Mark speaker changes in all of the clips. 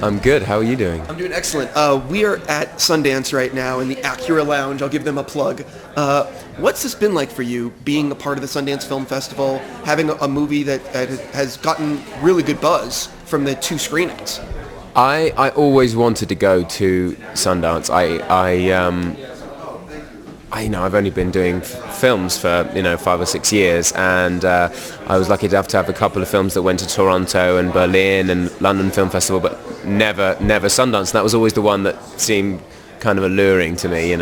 Speaker 1: I'm good. How are you doing?
Speaker 2: I'm doing excellent. We are at Sundance right now in the Acura Lounge. I'll give them a plug. What's this been like for you, being a part of the Sundance Film Festival, having a movie that has gotten really good buzz from the 2 screenings?
Speaker 1: I always wanted to go to Sundance. I've only been doing films for 5 or 6 years, and I was lucky enough to have a couple of films that went to Toronto and Berlin and London Film Festival, but never Sundance. And that was always the one that seemed kind of alluring to me.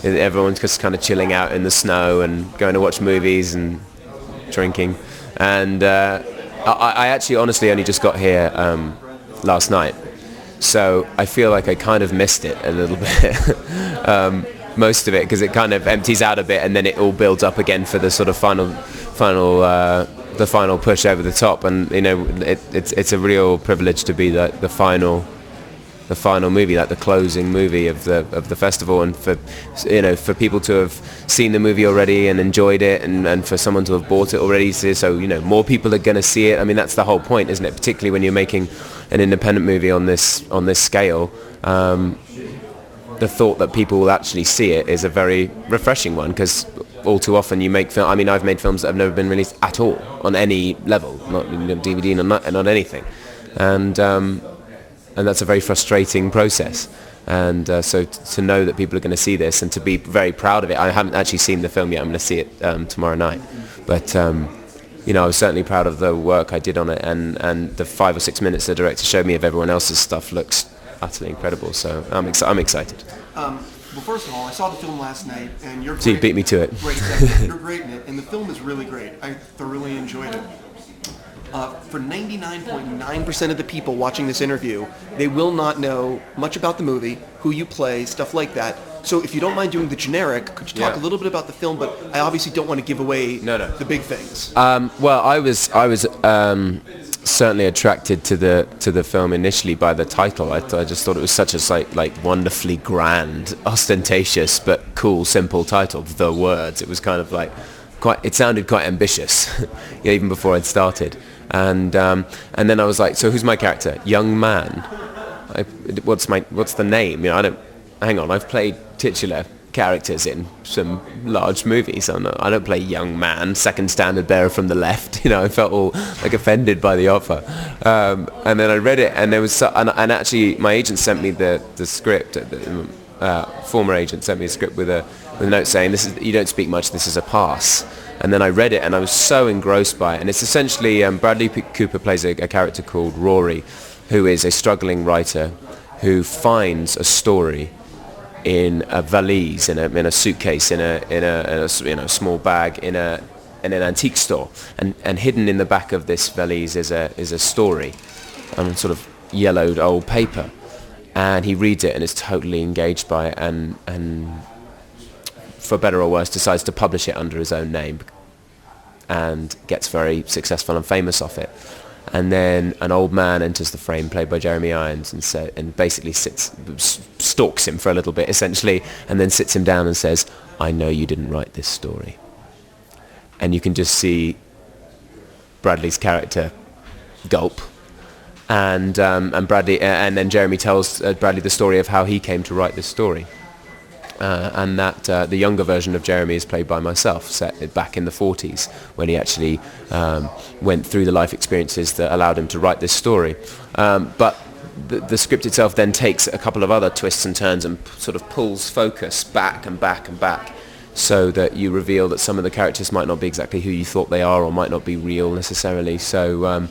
Speaker 1: Everyone's just kind of chilling out in the snow and going to watch movies and drinking. And I actually honestly only just got here last night, so I feel like I kind of missed it a little bit. Most of it, because it kind of empties out a bit and then it all builds up again for the sort of final push over the top. And it's a real privilege to be the final movie, like the closing movie of the festival, and for people to have seen the movie already and enjoyed it, and for someone to have bought it already, so more people are going to see it. I mean, that's the whole point, isn't it? Particularly when you're making an independent movie on this scale. The thought that people will actually see it is a very refreshing one, because all too often you make film. I mean, I've made films that have never been released at all on any level, not DVD, not anything, and that's a very frustrating process. And so to know that people are going to see this and to be very proud of it. I haven't actually seen the film yet. I'm going to see it tomorrow night, but I was certainly proud of the work I did on it, and the 5 or 6 minutes the director showed me of everyone else's stuff looks utterly incredible, so I'm excited.
Speaker 2: Well, first of all, I saw the film last night, and you're great.
Speaker 1: So you beat me to it.
Speaker 2: Right, exactly. You're great in it, and the film is really great. I thoroughly enjoyed it. For 99.9% of the people watching this interview, they will not know much about the movie, who you play, stuff like that. So if you don't mind doing the generic, could you talk a little bit about the film? But I obviously don't want to give away the big things.
Speaker 1: Well, I was certainly attracted to the film initially by the title. I just thought it was such a like wonderfully grand, ostentatious but cool, simple title. The Words. It was kind of like it sounded quite ambitious, even before I'd started. And then I was like, so who's my character? Young man. What's the name? I've played titular characters in some large movies. I don't play young man, second standard bearer from the left. I felt all like offended by the offer. And then I read it, and there was and actually my agent sent me the script. Former agent sent me a script with a note saying, you don't speak much, this is a pass. And then I read it, and I was so engrossed by it. And it's essentially Bradley Cooper plays a character called Rory, who is a struggling writer who finds a story in a valise, in a suitcase, in a small bag, in an antique store, and hidden in the back of this valise is a story, sort of yellowed old paper, and he reads it and is totally engaged by it, and for better or worse decides to publish it under his own name, and gets very successful and famous off it. And then an old man enters the frame, played by Jeremy Irons, and basically stalks him for a little bit, essentially, and then sits him down and says, "I know you didn't write this story." And you can just see Bradley's character gulp, and Bradley, and then Jeremy tells Bradley the story of how he came to write this story. And that the younger version of Jeremy is played by myself, set back in the 40s, when he actually went through the life experiences that allowed him to write this story. But the script itself then takes a couple of other twists and turns and sort of pulls focus back and back and back, so that you reveal that some of the characters might not be exactly who you thought they are, or might not be real necessarily. So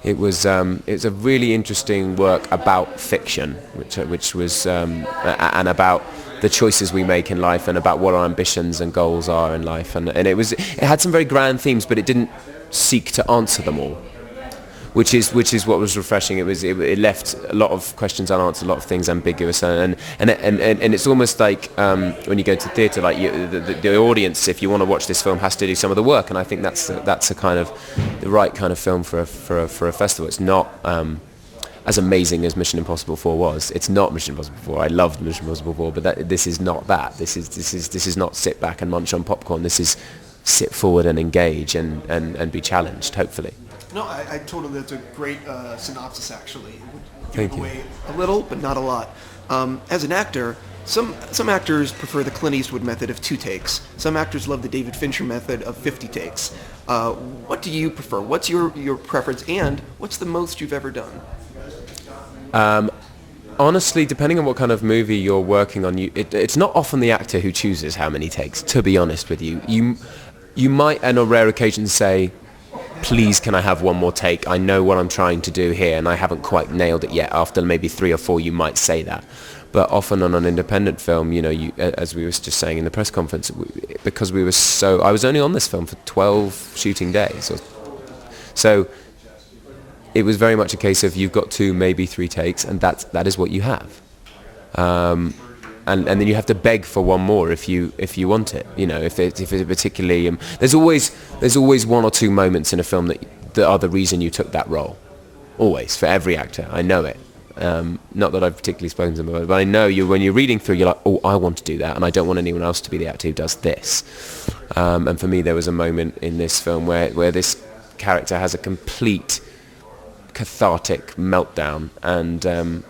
Speaker 1: it's a really interesting work about fiction, which was and about the choices we make in life, and about what our ambitions and goals are in life, and it had some very grand themes, but it didn't seek to answer them all, which is what was refreshing. It left a lot of questions unanswered, a lot of things ambiguous, and it's almost like when you go to theatre, like the audience, if you want to watch this film, has to do some of the work, and I think that's a kind of the right kind of film for a festival. It's not as amazing as Mission Impossible 4 was. It's not Mission Impossible 4. I loved Mission Impossible 4, but this is not that. This is not sit back and munch on popcorn. This is sit forward and engage and be challenged, hopefully.
Speaker 2: No, I totally, that's a great synopsis, actually. It would
Speaker 1: Thank
Speaker 2: give
Speaker 1: you.
Speaker 2: away a little, but not a lot. As an actor, some actors prefer the Clint Eastwood method of 2 takes. Some actors love the David Fincher method of 50 takes. What do you prefer? What's your preference, and what's the most you've ever done?
Speaker 1: Honestly, depending on what kind of movie you're working on, it's not often the actor who chooses how many takes, to be honest with you. You might, on a rare occasion, say, please, can I have one more take? I know what I'm trying to do here, and I haven't quite nailed it yet. After maybe 3 or 4, you might say that. But often on an independent film, as we were just saying in the press conference, because I was only on this film for 12 shooting days. So it was very much a case of you've got 2, maybe 3 takes, and that is what you have. And then you have to beg for one more if you want it. If it's particularly there's always 1 or 2 moments in a film that are the reason you took that role. Always, for every actor. I know it. Not that I've particularly spoken to them about it, but I know when you're reading through, you're like, oh, I want to do that, and I don't want anyone else to be the actor who does this. And for me, there was a moment in this film where this character has a complete cathartic meltdown and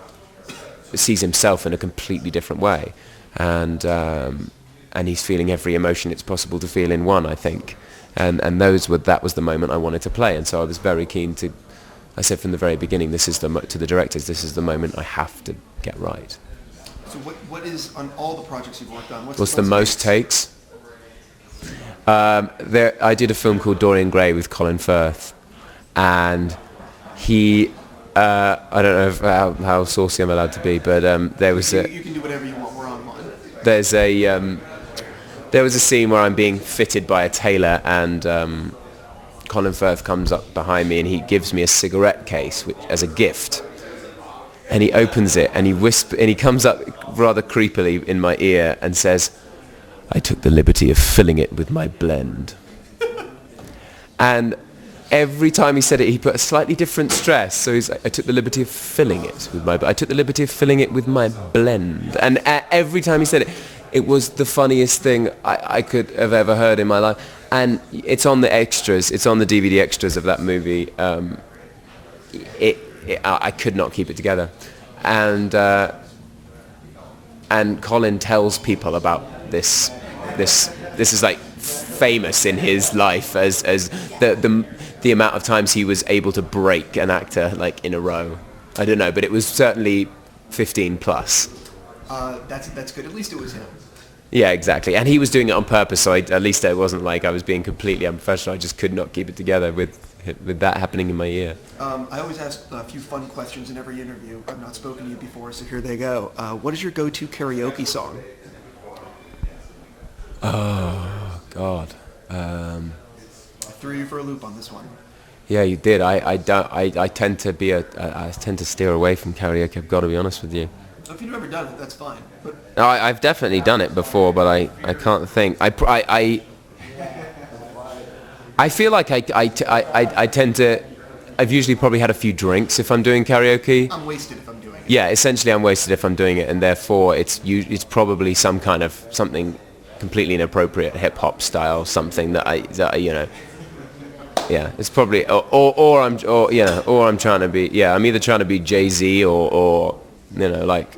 Speaker 1: sees himself in a completely different way, and he's feeling every emotion it's possible to feel in one, I think, and that was the moment I wanted to play, and so I was very keen to. I said from the very beginning, to the directors, this is the moment I have to get right.
Speaker 2: So what is, on all the projects you've worked on,
Speaker 1: what's the most takes? I did a film called Dorian Gray with Colin Firth, and he, I don't know how saucy I'm allowed to be, but there was
Speaker 2: you can do whatever you want, we're online.
Speaker 1: There was a scene where I'm being fitted by a tailor, and Colin Firth comes up behind me and he gives me a cigarette case as a gift, and he opens it and he comes up rather creepily in my ear and says, I took the liberty of filling it with my blend. And every time he said it, he put a slightly different stress. So he's like, I took the liberty of filling it with my blend. And every time he said it, it was the funniest thing I could have ever heard in my life. And it's on the extras. It's on the DVD extras of that movie. I could not keep it together. And Colin tells people about this. This is like famous in his life as the amount of times he was able to break an actor like in a row. I don't know, but it was certainly 15 plus.
Speaker 2: That's good. At least it was him.
Speaker 1: Yeah, exactly. And he was doing it on purpose, so at least it wasn't like I was being completely unprofessional. I just could not keep it together with that happening in my ear.
Speaker 2: I always ask a few fun questions in every interview. I've not spoken to you before, so here they go. What is your go-to karaoke song?
Speaker 1: Oh, God.
Speaker 2: I threw you for a loop on this one.
Speaker 1: Yeah, you did. I tend to steer away from karaoke. I've got to be honest with you.
Speaker 2: If you've never done it, that's fine. But
Speaker 1: No, I've definitely done it before, but I can't think. I feel like I tend to. I've usually probably had a few drinks if I'm doing karaoke.
Speaker 2: I'm wasted if I'm doing it.
Speaker 1: Yeah, essentially I'm wasted if I'm doing it, and therefore it's probably some kind of something completely inappropriate, hip hop style, something that I yeah, it's probably or I'm trying to be, yeah, I'm either trying to be Jay-Z or like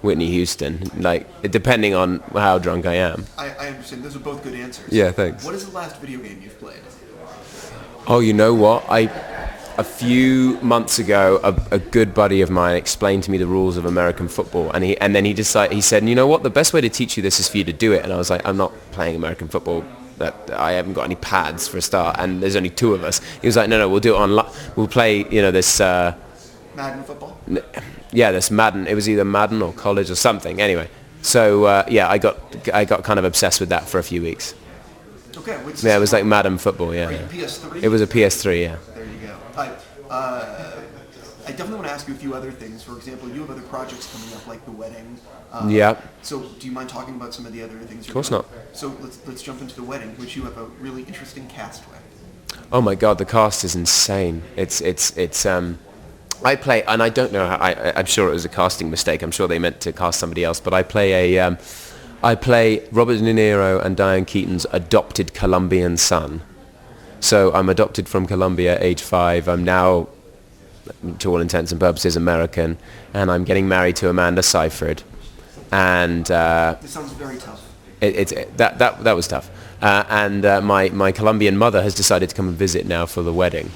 Speaker 1: Whitney Houston, like depending on how drunk I am.
Speaker 2: I understand. Those are both good answers.
Speaker 1: Yeah, thanks.
Speaker 2: What is the last video game you've played?
Speaker 1: Oh, you know what? A few months ago, a good buddy of mine explained to me the rules of American football, and then he said, you know what? The best way to teach you this is for you to do it. And I was like, I'm not playing American football. That I haven't got any pads for a start, and there's only 2 of us. He was like, no, we'll do it online. We'll play, this.
Speaker 2: Madden football?
Speaker 1: Yeah, this Madden. It was either Madden or college or something. Anyway, so yeah, I got kind of obsessed with that for a few weeks.
Speaker 2: Okay.
Speaker 1: Yeah, it was like Madden football. Yeah.
Speaker 2: PS3?
Speaker 1: It was a PS3. Yeah.
Speaker 2: There you go. I definitely want to ask you a few other things. For example, you have other projects coming up, like The Wedding.
Speaker 1: Yeah.
Speaker 2: So, do you mind talking about some of the other things?
Speaker 1: Of course not.
Speaker 2: So let's jump into The Wedding, which you have a really interesting cast with.
Speaker 1: Oh my God, the cast is insane. It's I play, and I don't know how, I'm sure it was a casting mistake. I'm sure they meant to cast somebody else, but I play Robert De Niro and Diane Keaton's adopted Columbian son. So I'm adopted from Colombia, age 5. I'm now, to all intents and purposes, American, and I'm getting married to Amanda Seyfried. And
Speaker 2: This sounds very tough.
Speaker 1: that was tough. My Colombian mother has decided to come and visit now for the wedding,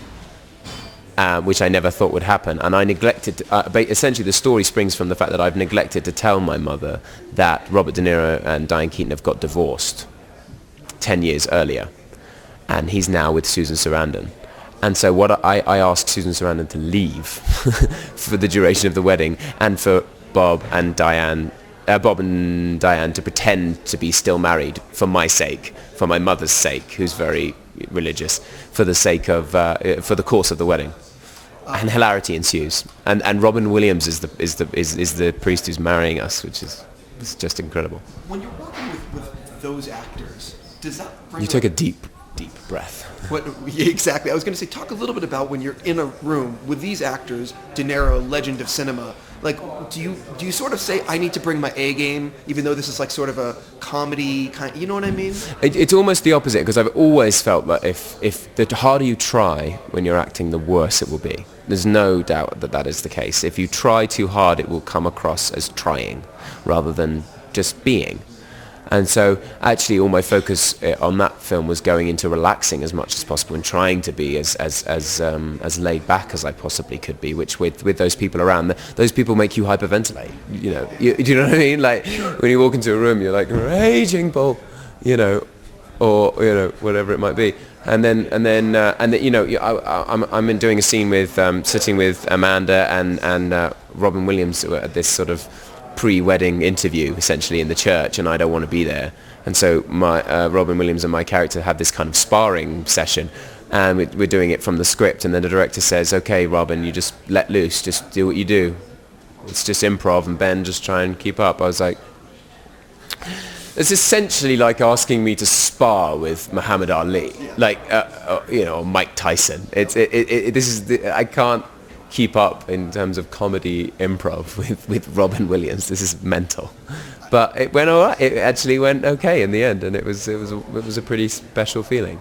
Speaker 1: which I never thought would happen. And I neglected, essentially the story springs from the fact that I've neglected to tell my mother that Robert De Niro and Diane Keaton have got divorced 10 years earlier. And he's now with Susan Sarandon. And so I asked Susan Sarandon to leave for the duration of the wedding, and for Bob and Diane to pretend to be still married for my sake, for my mother's sake, who's very religious, for the sake of for the course of the wedding. And hilarity ensues. And Robin Williams is the priest who's marrying us, which is just incredible.
Speaker 2: When you're working with those actors, does that bring
Speaker 1: You take a deep breath.
Speaker 2: Exactly. I was going to say, talk a little bit about when you're in a room with these actors, De Niro, legend of cinema. Like, do you sort of say, I need to bring my A game, even though this is like sort of a comedy kind? You know what I mean?
Speaker 1: It's almost the opposite, because I've always felt that if the harder you try when you're acting, the worse it will be. There's no doubt that is the case. If you try too hard, it will come across as trying rather than just being. And so actually all my focus on that film was going into relaxing as much as possible and trying to be as laid back as I possibly could be, which with those people around, those people make you hyperventilate. You know, do you know what I mean? Like when you walk into a room, you're like raging bull, you know, or you know whatever it might be. And then you know I'm doing a scene with sitting with Amanda and Robin Williams at this sort of pre-wedding interview essentially in the church, and I don't want to be there, and so my Robin Williams and my character have this kind of sparring session, and we're doing it from the script, and then the director says, okay Robin, you just let loose, just do what you do, it's just improv, and Ben, just try and keep up. I was like, it's essentially like asking me to spar with Muhammad Ali, like you know, Mike Tyson. I can't keep up in terms of comedy improv with Robin Williams. This is mental, but it went all right. It actually went okay in the end, and it was a pretty special feeling.